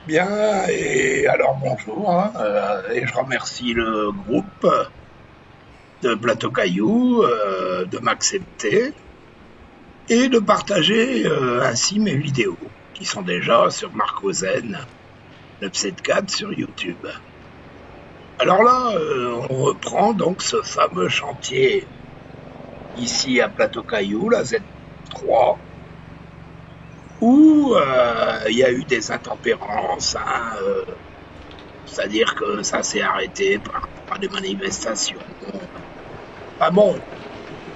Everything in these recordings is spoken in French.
Bien, et alors bonjour, hein, et je remercie le groupe de Plateau Caillou de m'accepter et de partager ainsi mes vidéos, qui sont déjà sur Marcozen 974 sur YouTube. Alors là, on reprend donc ce fameux chantier ici à Plateau Caillou, la Z3, où il y a eu des intempérances, hein, c'est-à-dire que ça s'est arrêté par des manifestations. Ah bon,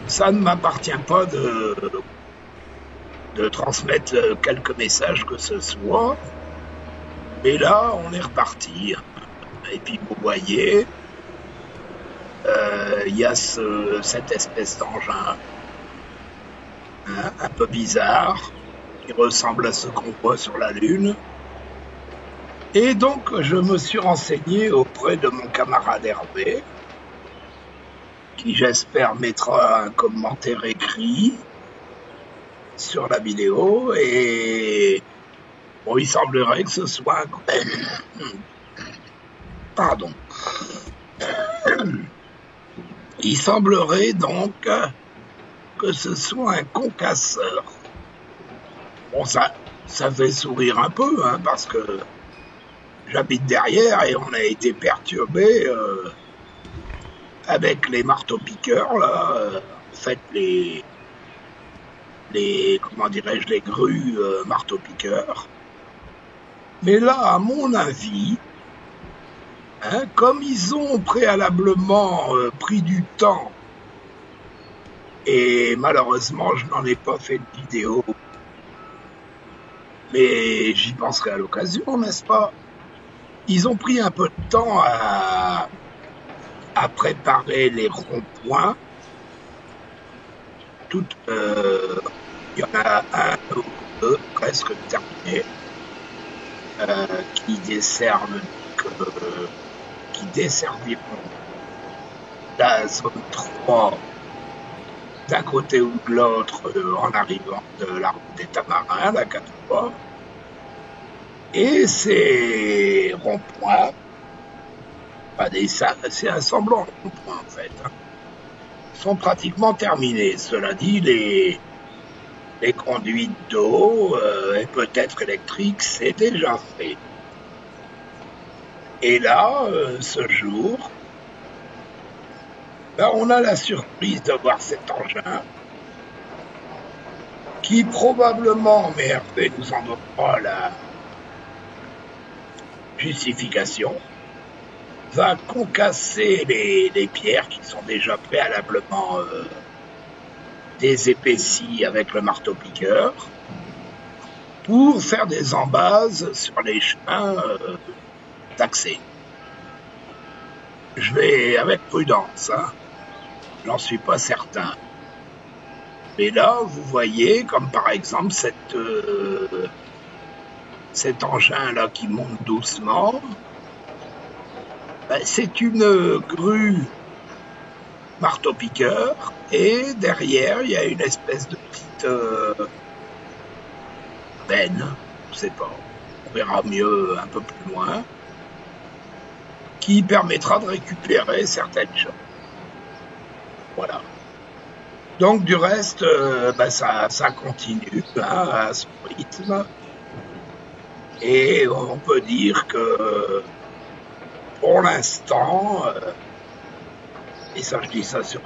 ça ne m'appartient pas de transmettre quelques messages que ce soit, mais là, on est reparti. Et puis, vous voyez, il y a cette espèce d'engin hein, un peu bizarre qui ressemble à ce qu'on voit sur la Lune. Et donc, je me suis renseigné auprès de mon camarade Hervé, qui j'espère mettra un commentaire écrit sur la vidéo. Et bon, il semblerait que ce soit pardon. Il semblerait donc que ce soit un concasseur. Bon, ça fait sourire un peu, hein, parce que j'habite derrière et on a été perturbé avec les marteaux-piqueurs, là. En fait, comment dirais-je, les grues marteaux-piqueurs. Mais là, à mon avis, hein, comme ils ont préalablement pris du temps, et malheureusement, je n'en ai pas fait de vidéo, mais j'y penserai à l'occasion, n'est-ce pas? Ils ont pris un peu de temps à préparer les ronds-points. Il y en a un ou deux presque terminés qui desservent qui desserviront la zone 3 d'un côté ou de l'autre en arrivant de la route des Tamarins, la 4 Et ces ronds-points, c'est un semblant de rond-point en fait, hein, sont pratiquement terminés. Cela dit, les conduites d'eau et peut-être électriques, c'est déjà fait. Et là, ce jour, on a la surprise de voir cet engin qui probablement, mais Hervé nous en donnera la justification, va concasser les pierres qui sont déjà préalablement désépaissies avec le marteau-piqueur pour faire des embases sur les chemins d'accès. Je vais avec prudence, hein. J'en suis pas certain. Mais là, vous voyez, comme par exemple cet engin-là qui monte doucement, c'est une grue marteau-piqueur, et derrière, il y a une espèce de petite benne, je sais pas, on verra mieux un peu plus loin, qui permettra de récupérer certaines choses. Voilà. Donc du reste, ça continue hein, à son rythme. Et on peut dire que pour l'instant, et ça je dis ça sur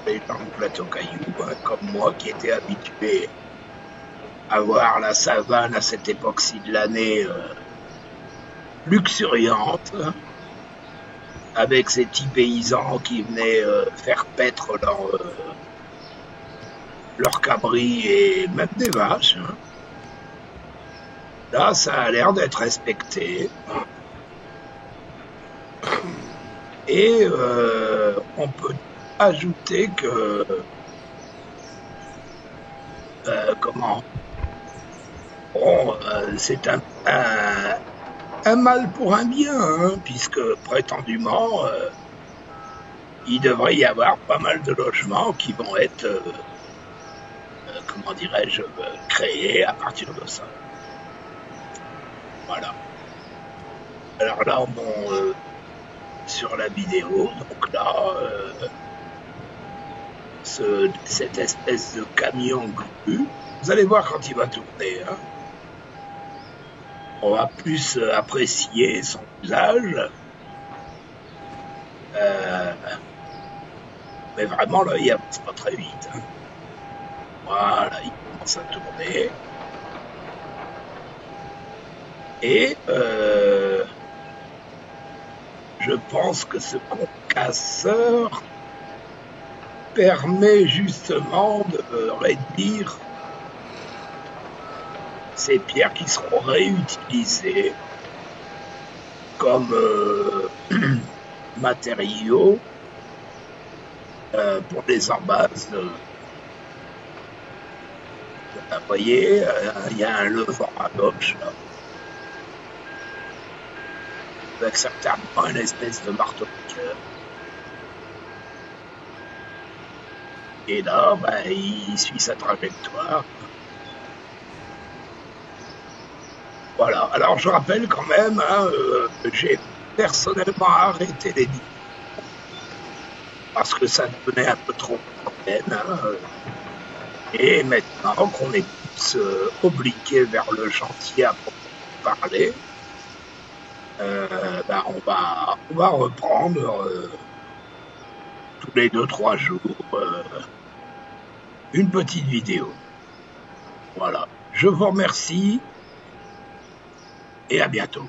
les gens de Plateau Caillou, hein, comme moi qui était habitué à voir la savane à cette époque-ci de l'année luxuriante, hein, avec ces petits paysans qui venaient faire paître leurs cabris et même des vaches. Hein. Là, ça a l'air d'être respecté. Et on peut ajouter que comment bon, c'est un mal pour un bien, hein, puisque prétendument il devrait y avoir pas mal de logements qui vont être comment dirais-je créés à partir de ça. Voilà. Alors là, sur la vidéo, donc là, cette espèce de camion gru, vous allez voir quand il va tourner, hein, on va plus apprécier son usage. Mais vraiment, là, il avance pas très vite. Hein. Voilà, il commence à tourner. Et je pense que ce concasseur permet justement de réduire ces pierres qui seront réutilisées comme matériaux pour les embases. Vous voyez, il y a un levant à gauche, là, avec certainement une espèce de marteau-piqueur. Et là, ben, il suit sa trajectoire. Voilà. Alors, je rappelle quand même, hein, j'ai personnellement arrêté les vidéos parce que ça devenait un peu trop monotone. Hein, et maintenant qu'on est tous obliqués vers le chantier à parler, ben on va reprendre tous les 2-3 jours une petite vidéo. Voilà. Je vous remercie et à bientôt.